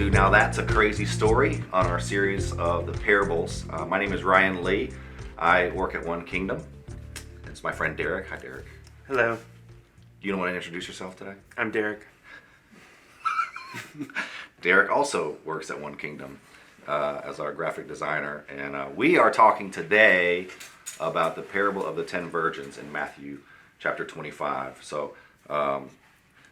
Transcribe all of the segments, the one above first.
to Now That's a Crazy Story on our series of the parables. My name is Ryan Lee. I work at One Kingdom. It's my friend Derek. Hi, Derek. Hello, Do you want to introduce yourself today? I'm Derek. Derek also works at One Kingdom as our graphic designer. And we are talking today about the parable of the 10 virgins in Matthew chapter 25. So Derek,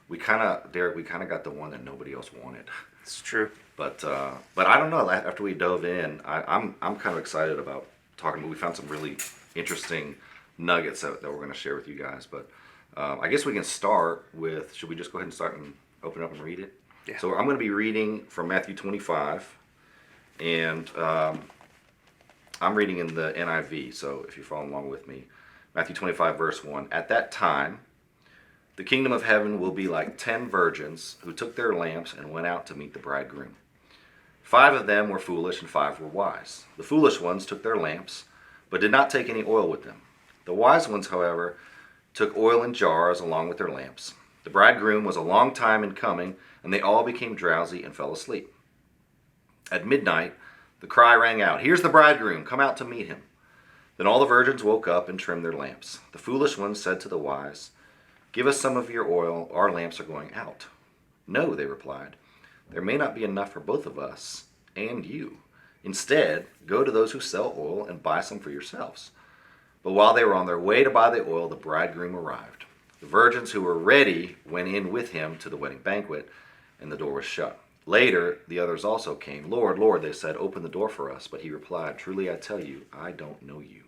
we kind of got the one that nobody else wanted. It's true. But I don't know. After we dove in, I'm kind of excited about talking. We found some really interesting nuggets that we're going to share with you guys. But I guess we can start with. Should we just go ahead and start and open up and read it? Yeah. So I'm going to be reading from Matthew 25, and I'm reading in the NIV. So if you're following along with me, Matthew 25 verse 1. At that time, the kingdom of heaven will be like 10 virgins who took their lamps and went out to meet the bridegroom. 5 of them were foolish and 5 were wise. The foolish ones took their lamps, but did not take any oil with them. The wise ones, however, took oil in jars along with their lamps. The bridegroom was a long time in coming, and they all became drowsy and fell asleep. At midnight, the cry rang out, "Here's the bridegroom, come out to meet him." Then all the virgins woke up and trimmed their lamps. The foolish ones said to the wise, "Give us some of your oil, our lamps are going out." "No," they replied, "there may not be enough for both of us and you. Instead, go to those who sell oil and buy some for yourselves." But while they were on their way to buy the oil, the bridegroom arrived. The virgins who were ready went in with him to the wedding banquet, and the door was shut. Later, the others also came. "Lord, Lord," they said, "open the door for us." But he replied, "Truly I tell you, I don't know you.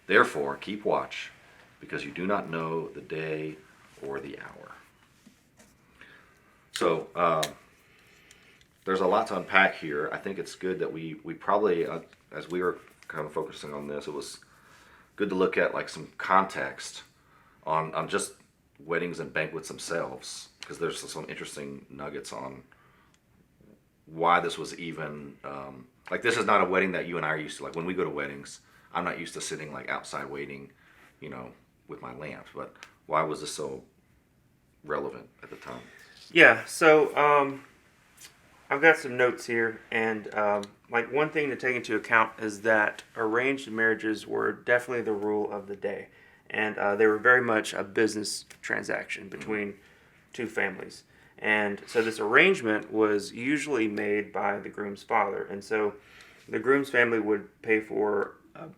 Therefore, keep watch, because you do not know the day or the hour." So there's a lot to unpack here. I think it's good that we probably, as we were kind of focusing on this, it was good to look at like some context on just weddings and banquets themselves, because there's some interesting nuggets on why this was even like, this is not a wedding that you and I are used to. Like when we go to weddings, I'm not used to sitting like outside waiting, with my lamps. But why was this so relevant at the time? Yeah, so I've got some notes here, and like one thing to take into account is that arranged marriages were definitely the rule of the day, and they were very much a business transaction between two families. And so this arrangement was usually made by the groom's father, and so the groom's family would pay for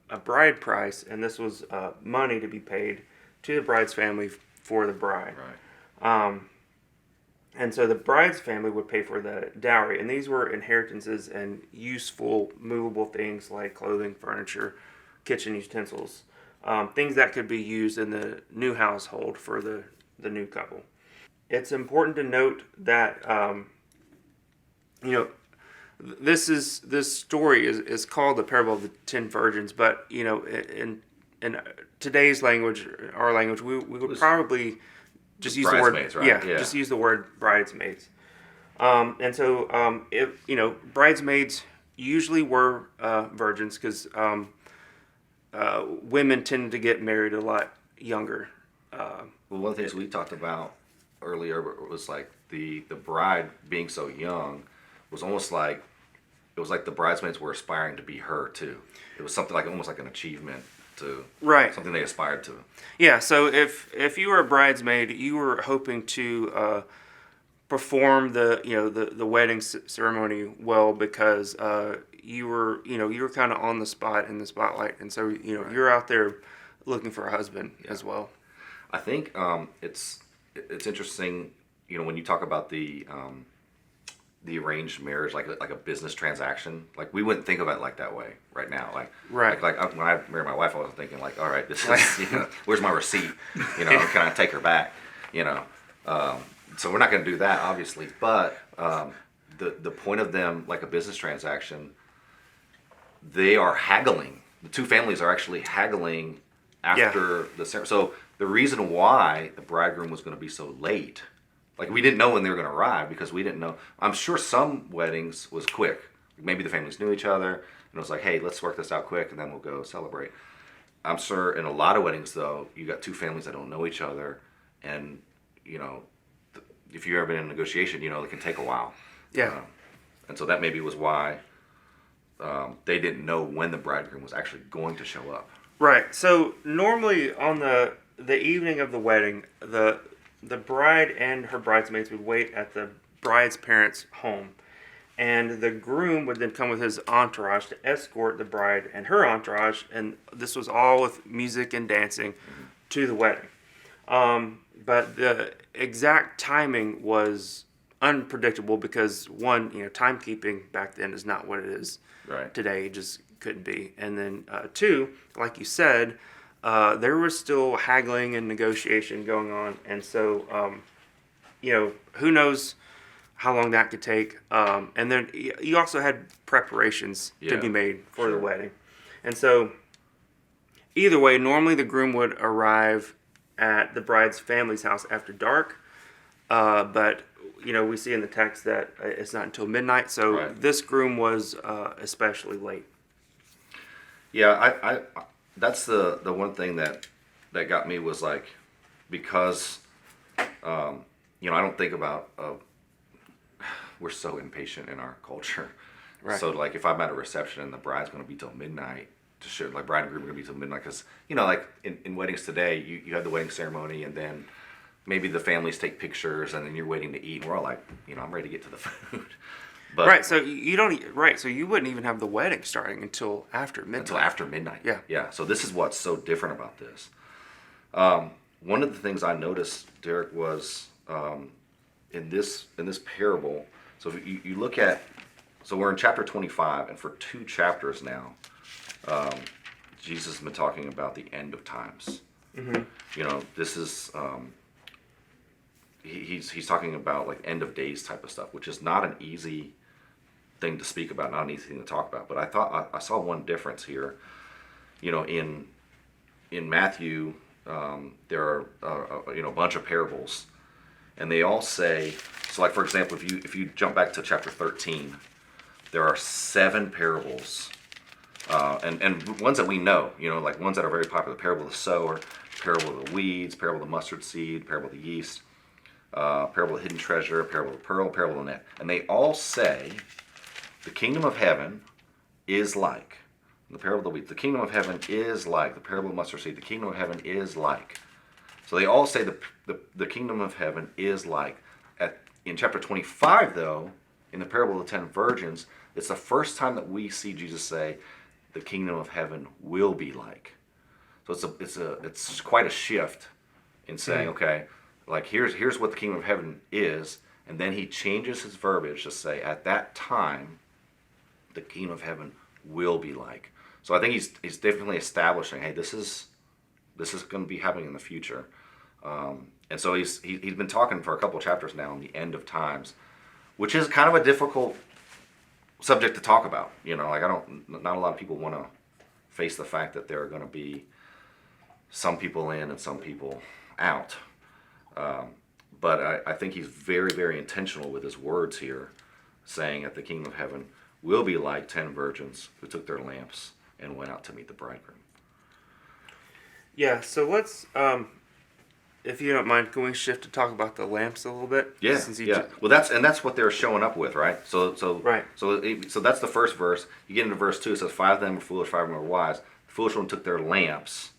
a bride price, and this was money to be paid to the bride's family for the bride. Right. And so the bride's family would pay for the dowry, and these were inheritances and useful, movable things like clothing, furniture, kitchen utensils, things that could be used in the new household for the new couple. It's important to note that this story is called the parable of the 10 virgins, but in today's language, our language, we would probably just use the word, right? Yeah, just use the word bridesmaids. And so bridesmaids usually were virgins, because women tended to get married a lot younger. Well, one of the things we talked about earlier was like the bride being so young was almost like, it was like the bridesmaids were aspiring to be her too. It was something like almost like an achievement to something they aspired to. Yeah, so if you were a bridesmaid, you were hoping to perform the wedding ceremony well, because you were kind of on the spot in the spotlight, and so Right. you're out there looking for a husband as well. I think it's interesting, when you talk about the arranged marriage, like a business transaction. Like we wouldn't think of it like that way right now. Like when I married my wife, I was thinking like, all right, this is where's my receipt? Can I take her back? So we're not going to do that, obviously. But the point of them, like a business transaction, they are haggling. The two families are actually haggling after the ceremony. So the reason why the bridegroom was going to be so late, like we didn't know when they were going to arrive, because we didn't know. I'm sure some weddings was quick. Maybe the families knew each other, and it was like, hey, let's work this out quick, and then we'll go celebrate. I'm sure in a lot of weddings, though, you got two families that don't know each other, and if you've ever been in a negotiation, it can take a while. Yeah. And so that maybe was why they didn't know when the bridegroom was actually going to show up. Right. So normally on the evening of the wedding, the bride and her bridesmaids would wait at the bride's parents' home, and the groom would then come with his entourage to escort the bride and her entourage, and this was all with music and dancing to the wedding. But the exact timing was unpredictable because one, timekeeping back then is not what it is Right. today. It just couldn't be. And then two, like you said, there was still haggling and negotiation going on, and so who knows how long that could take. And then you also had preparations to be made for the wedding, and so either way, normally the groom would arrive at the bride's family's house after dark, but we see in the text that it's not until midnight. So Right. this groom was especially late. Yeah, I that's the one thing that got me was like, because I don't think about we're so impatient in our culture. Right. So like if I'm at a reception and the bride's going to be till midnight to show, like bride and groom are going to be till midnight, because like in weddings today you have the wedding ceremony and then maybe the families take pictures and then you're waiting to eat and we're all like, I'm ready to get to the food. But Right, so you don't. Right, so you wouldn't even have the wedding starting until after midnight. until after midnight. Yeah. Yeah. So this is what's so different about this. One of the things I noticed, Derek, was in this parable. So if you look at, so we're in chapter 25, and for 2 chapters now, Jesus has been talking about the end of times. Mm-hmm. This is he's talking about like end of days type of stuff, which is not an easy thing to speak about, not an easy thing to talk about. But I thought I saw one difference here. In Matthew, there are a bunch of parables, and they all say, so like for example, if you jump back to chapter 13, there are 7 parables, and ones that we know, like ones that are very popular: parable of the sower, parable of the weeds, parable of the mustard seed, parable of the yeast, parable of the hidden treasure, parable of the pearl, parable of the net, and they all say the kingdom of heaven is like. The parable of the wheat, the kingdom of heaven is like. The parable of the mustard seed, the kingdom of heaven is like. So they all say the kingdom of heaven is like. In chapter 25, though, in the parable of the 10 virgins, it's the first time that we see Jesus say, the kingdom of heaven will be like. So it's quite a shift in saying, okay, like here's what the kingdom of heaven is, and then he changes his verbiage to say, at that time, the kingdom of heaven will be like. So I think he's definitely establishing, hey, this is going to be happening in the future, and so he's been talking for a couple of chapters now on the end of times, which is kind of a difficult subject to talk about. Like not a lot of people want to face the fact that there are going to be some people in and some people out, but I think he's very, very intentional with his words here, saying that the kingdom of heaven will be like 10 virgins who took their lamps and went out to meet the bridegroom. Yeah, so let's, if you don't mind, can we shift to talk about the lamps a little bit? Yeah, yeah. Well, that's what they're showing up with, right? So Right. So that's the first verse. You get into verse 2. It says, 5 of them were foolish, 5 of them were wise. The foolish one took their lamps,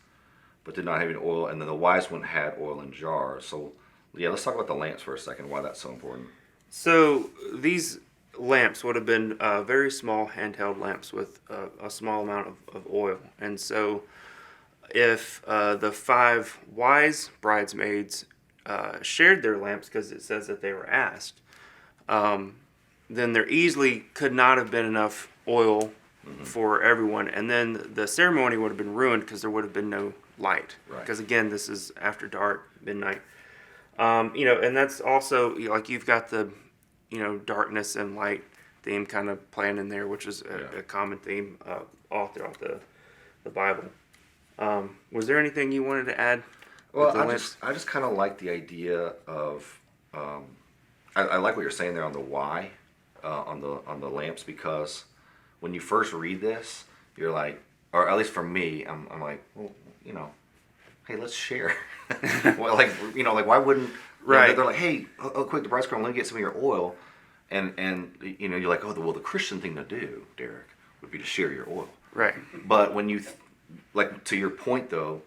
but did not have any oil, and then the wise one had oil in jars. So yeah, let's talk about the lamps for a second. Why that's so important. So these lamps would have been very small handheld lamps with a small amount of oil. And so if the 5 wise bridesmaids shared their lamps, because it says that they were asked, then there easily could not have been enough oil for everyone. And then the ceremony would have been ruined because there would have been no light. Right. Because again, this is after dark, midnight. And that's also, like, you've got the darkness and light theme kind of playing in there, which is a common theme all throughout the Bible. Was there anything you wanted to add? Well, I just kind of like the idea of, I like what you're saying there on the why, on the lamps, because when you first read this, you're like, or at least for me, I'm like, well, hey, let's share. Well, like why wouldn't? Right. They're like, hey, quick, the bridegroom, let me get some of your oil. And you're like, oh, well, the Christian thing to do, Derek, would be to share your oil. Right. But when like to your point though,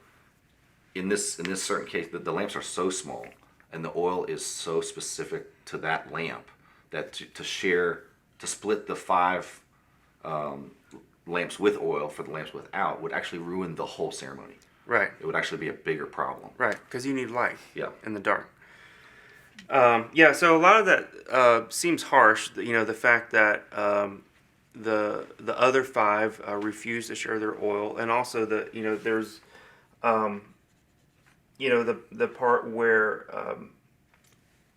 in this certain case, the lamps are so small and the oil is so specific to that lamp that to split the 5 lamps with oil for the lamps without would actually ruin the whole ceremony. Right. It would actually be a bigger problem. Right. Because you need light. Yeah. In the dark. Yeah. So a lot of that seems harsh. The fact that the other 5 refuse to share their oil, and also there's the part where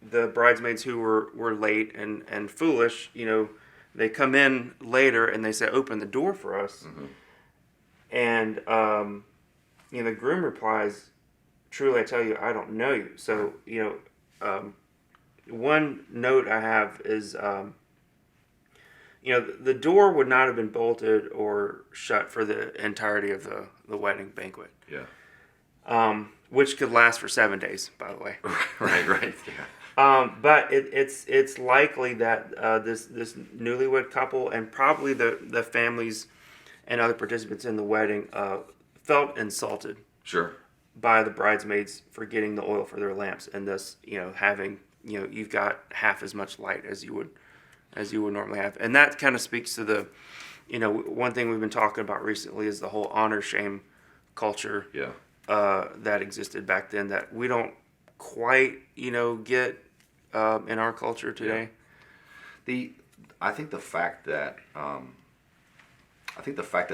the bridesmaids who were late and foolish, they come in later and they say, "Open the door for us." Mm-hmm. And the groom replies, "Truly I tell you, I don't know you." So one note I have is the door would not have been bolted or shut for the entirety of the wedding banquet. Yeah. Which could last for 7 days, by the way. Right. Yeah. But it's likely that this newlywed couple and probably the families and other participants in the wedding felt insulted. Sure. By the bridesmaids for getting the oil for their lamps, and thus having you've got half as much light as you would normally have, and that kind of speaks to the one thing we've been talking about recently is the whole honor shame culture. Yeah. That existed back then that we don't quite get in our culture today. Yeah. I think the fact that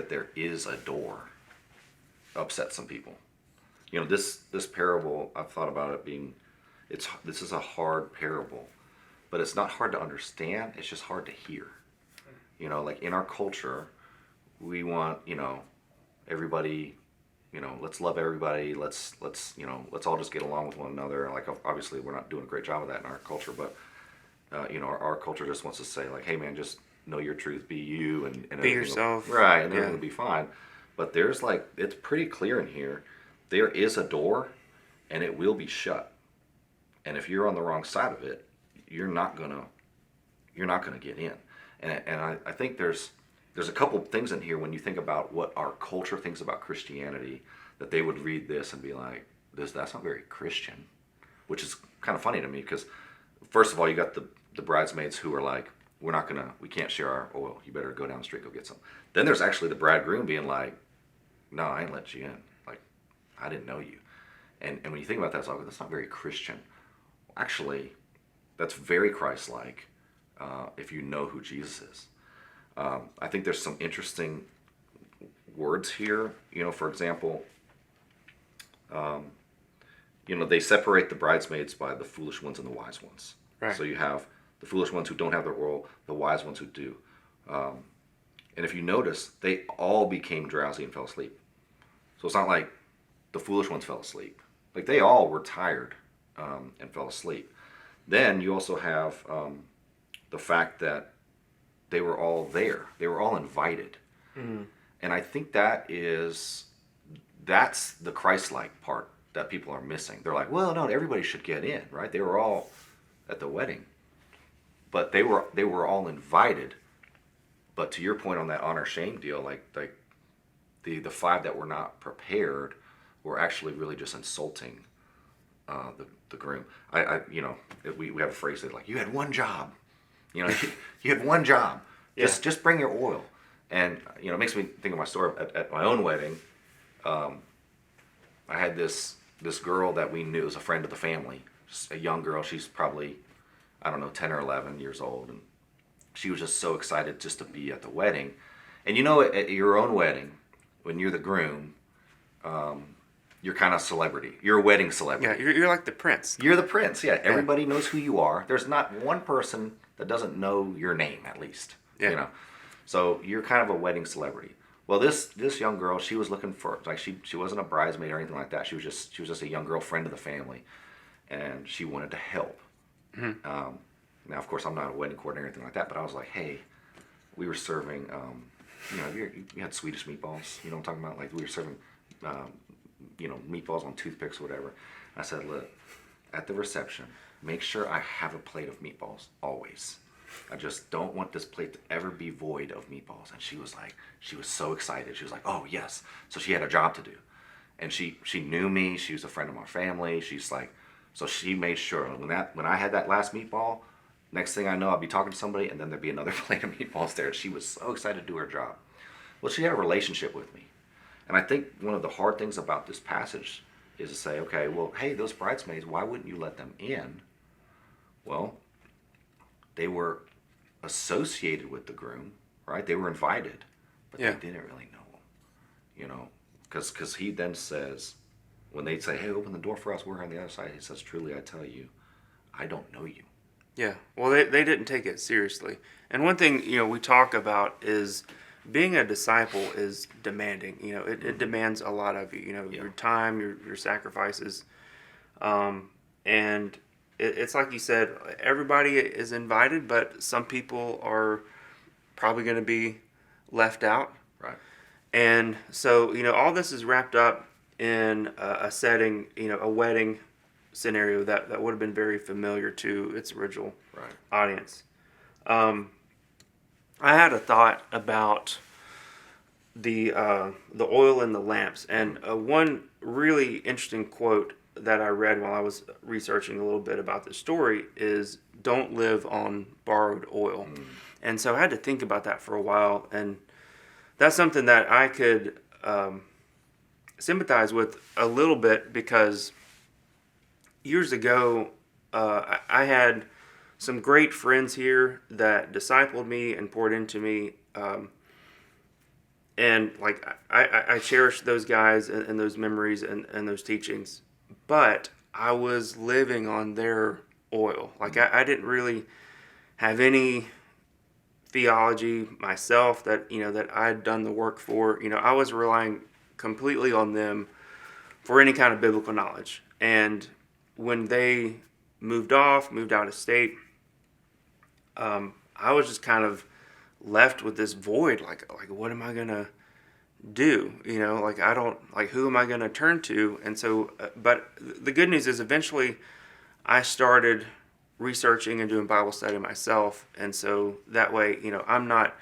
there is a door upsets some people. This parable, I've thought about it being, this is a hard parable, but it's not hard to understand. It's just hard to hear. Like in our culture, we want everybody. Let's love everybody. Let's all just get along with one another. Like obviously, we're not doing a great job of that in our culture, but our culture just wants to say like, hey man, just know your truth, be you, and be yourself, right, and everything will be fine. But there's it's pretty clear in here. There is a door, and it will be shut. And if you're on the wrong side of it, you're not gonna get in. And I think there's a couple things in here when you think about what our culture thinks about Christianity, that they would read this and be like, that's not very Christian, which is kind of funny to me because first of all, you got the bridesmaids who are like, we can't share our oil. You better go down the street, go get some. Then there's actually the bridegroom being like, no, I ain't let you in. Like, I didn't know you. And when you think about that, it's like, that's not very Christian. Actually, that's very Christ-like if you know who Jesus is. I think there's some interesting words here. For example, they separate the bridesmaids by the foolish ones and the wise ones. Right. So you have the foolish ones who don't have their oil, the wise ones who do. And if you notice, they all became drowsy and fell asleep. So it's not like the foolish ones fell asleep. Like they all were tired and fell asleep. Then you also have the fact that they were all there. They were all invited. Mm-hmm. And I think that's the Christ-like part that people are missing. They're like, well, no, everybody should get in, right? They were all at the wedding. But they were all invited. But to your point on that honor shame deal, like the 5 that were not prepared were actually really just insulting the groom. We have a phrase that like, you had one job. You had one job. Yeah. Just bring your oil. And it makes me think of my story at my own wedding. I had this girl that we knew was a friend of the family, just a young girl. She's probably, 10 or 11 years old, and she was just so excited just to be at the wedding. And at your own wedding, when you're the groom, you're kind of celebrity. You're a wedding celebrity. Yeah, you're like the prince. You're the prince. Yeah, everybody knows who you are. There's not one person that doesn't know your name, at least. Yeah. So you're kind of a wedding celebrity. Well, this young girl, she was looking for, like, she wasn't a bridesmaid or anything like that. She was just a young girl, friend of the family, and she wanted to help. Mm-hmm. Now, of course, I'm not a wedding coordinator or anything like that, but I was like, hey, we were serving, you had Swedish meatballs. You know what I'm talking about? Like, we were serving, meatballs on toothpicks or whatever. I said, look, at the reception, make sure I have a plate of meatballs, always. I just don't want this plate to ever be void of meatballs. And she was so excited. She was like, oh, yes. So she had a job to do. And she knew me. She was a friend of my family. She's like, so she made sure when I had that last meatball, next thing I know, I'd be talking to somebody and then there'd be another plate of meatballs there. She was so excited to do her job. Well, she had a relationship with me. And I think one of the hard things about this passage is to say, okay, well, hey, those bridesmaids, why wouldn't you let them in? Well, they were associated with the groom, right? They were invited, but Yeah. they didn't really know him, because he then says, when they say, hey, open the door for us, we're on the other side, he says, truly, I tell you, I don't know you. Yeah. Well, they didn't take it seriously. And one thing, we talk about is being a disciple is demanding. It demands a lot of you, your time, your sacrifices. And it's like you said, everybody is invited, but some people are probably going to be left out. Right. And so, all this is wrapped up in a setting, a wedding scenario that would have been very familiar to its original audience. I had a thought about the oil in the lamps, and one really interesting quote that I read while I was researching a little bit about the story is, "Don't live on borrowed oil." And so I had to think about that for a while, and that's something that I could sympathize with a little bit, because years ago I had some great friends here that discipled me and poured into me, and like I cherish those guys and those memories and those teachings, but I was living on their oil. Like I didn't really have any theology myself that that I'd done the work for. I was relying completely on them for any kind of biblical knowledge. And when they moved out of state, I was just kind of left with this void. Like what am I gonna do? I don't, who am I gonna turn to? And so, but the good news is, eventually, I started researching and doing Bible study myself, and so that way, I'm not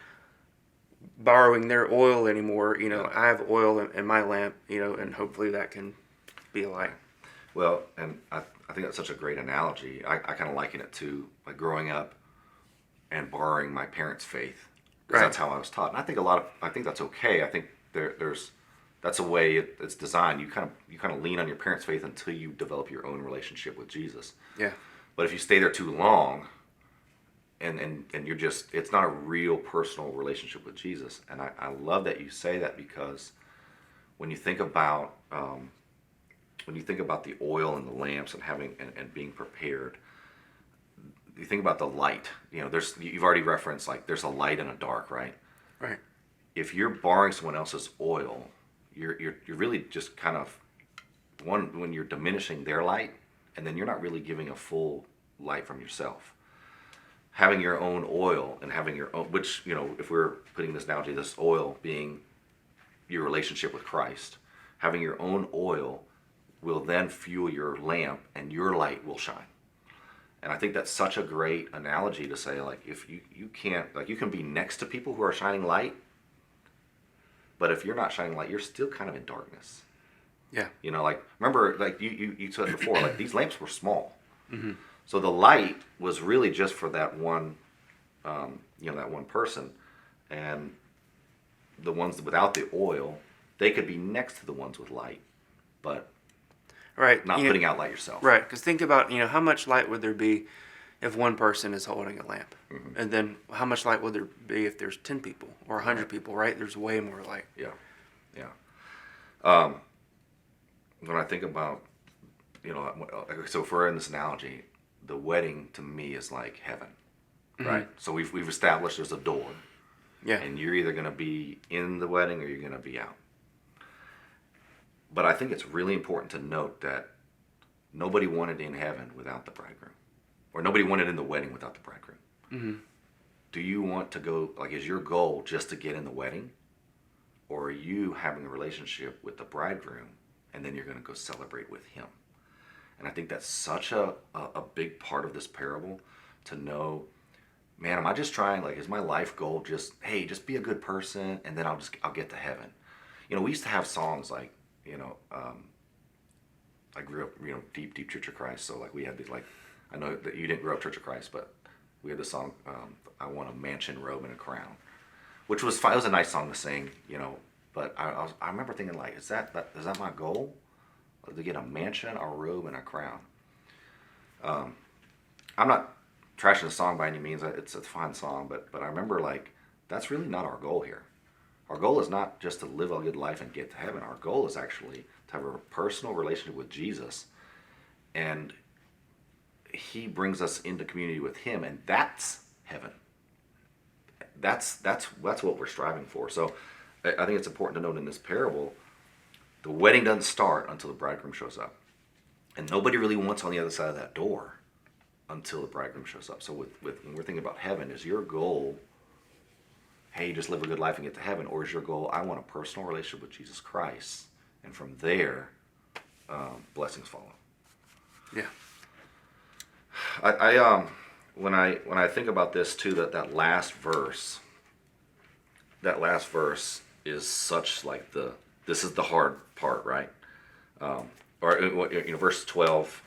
borrowing their oil anymore. I have oil in my lamp, and hopefully that can be a light. Well, and I think that's such a great analogy. I kind of liken it to like growing up and borrowing my parents' faith, because that's how I was taught. And I think that's okay. I think that's a way it's designed. You kind of lean on your parents' faith until you develop your own relationship with Jesus. Yeah. But if you stay there too long, and you're just, it's not a real personal relationship with Jesus. And I love that you say that, because when you think about the oil and the lamps and having and being prepared, you think about the light. You've already referenced, like, there's a light and a dark, right? Right. If you're borrowing someone else's oil, you're really just kind of, when you're diminishing their light, and then you're not really giving a full light from yourself. Having your own oil and having your own, which, if we're putting this analogy, this oil being your relationship with Christ, having your own oil will then fuel your lamp and your light will shine. And I think that's such a great analogy to say, like, if you can't, like, you can be next to people who are shining light, but if you're not shining light, you're still kind of in darkness. Yeah. Like, remember, like you said before, like, these lamps were small. Mm-hmm. So the light was really just for that one, that one person. And the ones without the oil, they could be next to the ones with light, but right, not putting out light yourself. Right, because think about, how much light would there be if one person is holding a lamp? Mm-hmm. And then how much light would there be if there's 10 people or 100 people, right? There's way more light. Yeah. When I think about, so if we're in this analogy, the wedding to me is like heaven, mm-hmm. right? So we've established there's a door. Yeah. And you're either going to be in the wedding or you're going to be out. But I think it's really important to note that nobody wanted in heaven without the bridegroom. Or nobody wanted in the wedding without the bridegroom. Mm-hmm. Do you want to go, like, is your goal just to get in the wedding? Or are you having a relationship with the bridegroom and then you're going to go celebrate with him? And I think that's such a big part of this parable, to know man, am I just trying, like, is my life goal just, hey, just be a good person and then I'll get to heaven. We used to have songs like, you know, I grew up, deep, deep Church of Christ. So like we had these, like, I know that you didn't grow up Church of Christ, but we had the song, I want a mansion, robe, and a crown, which was fine. It was a nice song to sing, but I remember thinking, like, is that my goal? To get a mansion, a robe, and a crown. I'm not trashing the song by any means. It's a fine song, but I remember, like, that's really not our goal here. Our goal is not just to live a good life and get to heaven. Our goal is actually to have a personal relationship with Jesus, and He brings us into community with Him, and that's heaven. That's what we're striving for. So I think it's important to note in this parable, the wedding doesn't start until the bridegroom shows up, and nobody really wants on the other side of that door until the bridegroom shows up. So when we're thinking about heaven, is your goal, hey, just live a good life and get to heaven? Or is your goal, I want a personal relationship with Jesus Christ, and from there, blessings follow? Yeah. When I think about this too, that last verse is such, like, this is the hard part, right? Verse 12,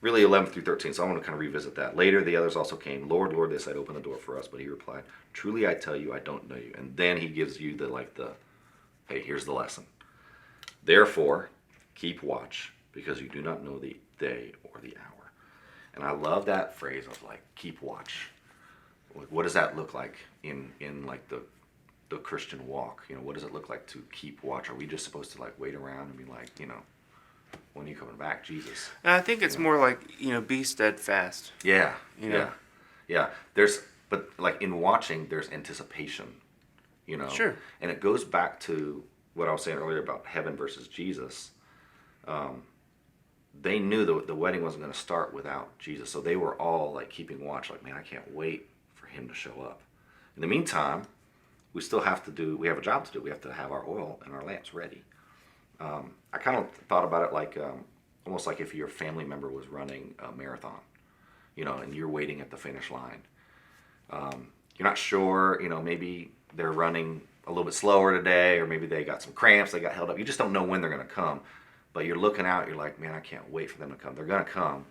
really 11 through 13. So I want to kind of revisit that. Later, the others also came. Lord, Lord, they said, open the door for us. But He replied, truly I tell you, I don't know you. And then He gives you hey, here's the lesson. Therefore, keep watch, because you do not know the day or the hour. And I love that phrase of, like, keep watch. What does that look like in like the Christian walk? What does it look like to keep watch? Are we just supposed to, like, wait around and be like, when are you coming back, Jesus? And I think it's more like, be steadfast. Yeah. You know? Yeah. But like in watching, there's anticipation, Sure. And it goes back to what I was saying earlier about heaven versus Jesus. They knew the wedding wasn't going to start without Jesus. So they were all, like, keeping watch, like, man, I can't wait for Him to show up. In the meantime, we have a job to do. We have to have our oil and our lamps ready. I kind of thought about it like, almost like if your family member was running a marathon, and you're waiting at the finish line. You're not sure, maybe they're running a little bit slower today, or maybe they got some cramps, they got held up. You just don't know when they're going to come. But you're looking out, you're like, man, I can't wait for them to come. They're going to come.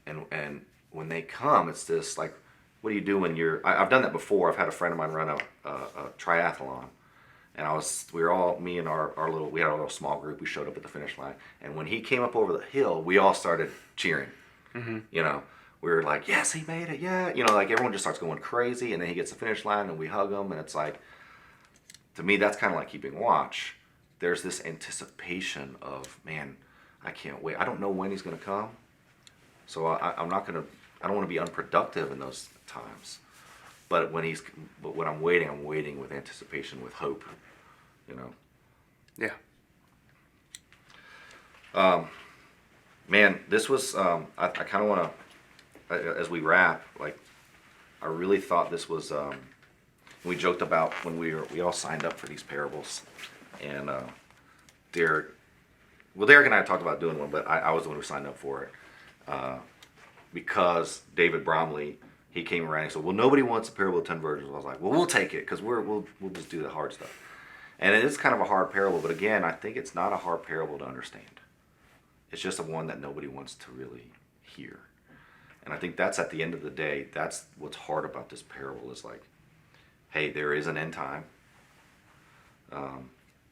And when they come, it's this, like, what do you do when I've done that before. I've had a friend of mine run a triathlon. And we had a little small group. We showed up at the finish line. And when he came up over the hill, we all started cheering. Mm-hmm. We were like, yes, he made it. Yeah. Like, everyone just starts going crazy. And then he gets the finish line and we hug him. And it's like, to me, that's kind of like keeping watch. There's this anticipation of, man, I can't wait. I don't know when he's going to come. So I don't want to be unproductive in those times. But when I'm waiting with anticipation, with hope, Yeah. Man, this was, I kind of want to, as we wrap, like, I really thought this was, we joked about when we all signed up for these parables, and Derek and I talked about doing one, but I was the one who signed up for it, because David Bromley, he came around and said, well, nobody wants a parable of 10 virgins. I was like, well, we'll take it, because we'll just do the hard stuff. And it is kind of a hard parable, but again, I think it's not a hard parable to understand. It's just one that nobody wants to really hear. And I think that's, at the end of the day, that's what's hard about this parable, is like, hey, there is an end time.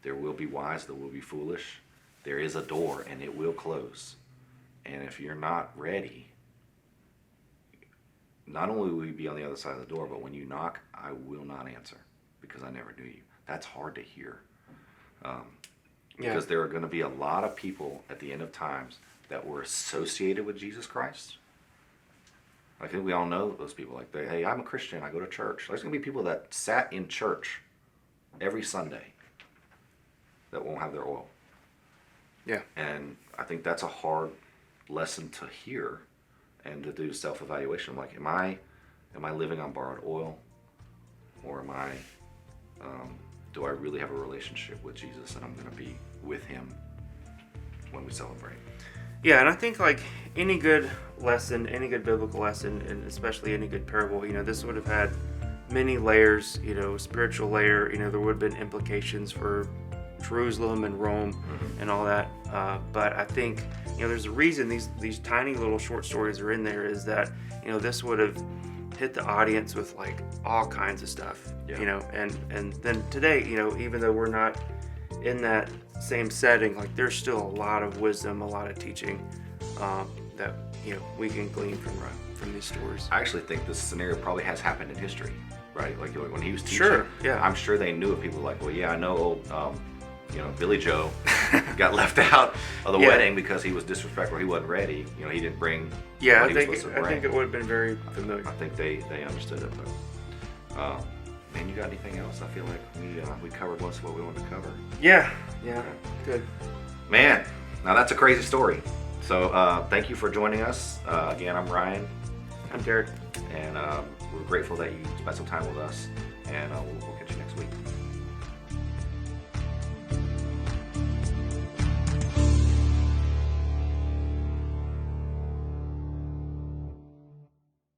There will be wise, there will be foolish. There is a door, and it will close. And if you're not ready, not only will you be on the other side of the door, but when you knock, I will not answer, because I never knew you. That's hard to hear. Because there are going to be a lot of people at the end of times that were associated with Jesus Christ. I think we all know those people. Like, hey, I'm a Christian, I go to church. There's going to be people that sat in church every Sunday that won't have their oil. Yeah. And I think that's a hard lesson to hear and to do self-evaluation. Like, am I living on borrowed oil, or do I really have a relationship with Jesus, and I'm going to be with Him when we celebrate? Yeah, and I think like any good lesson, any good biblical lesson, and especially any good parable, this would have had many layers, spiritual layer, there would have been implications for Jerusalem and Rome and all that. But I think, there's a reason these tiny little short stories are in there is that, this would have hit the audience with like all kinds of stuff, and then today, even though we're not in that same setting, like there's still a lot of wisdom, a lot of teaching that we can glean from these stories. I actually think this scenario probably has happened in history, right? Like when he was teaching, Sure, yeah. I'm sure they knew of people like, well, yeah, I know old, Billy Joe got left out of the wedding because he was disrespectful. He wasn't ready. He didn't bring. Yeah, what I he was supposed to bring. think it would have been very familiar. I think they understood it. But, man, you got anything else? I feel like we covered most of what we wanted to cover. Yeah, good. Man, now that's a crazy story. So thank you for joining us. Again, I'm Ryan. I'm Derek. And we're grateful that you spent some time with us. And we'll catch you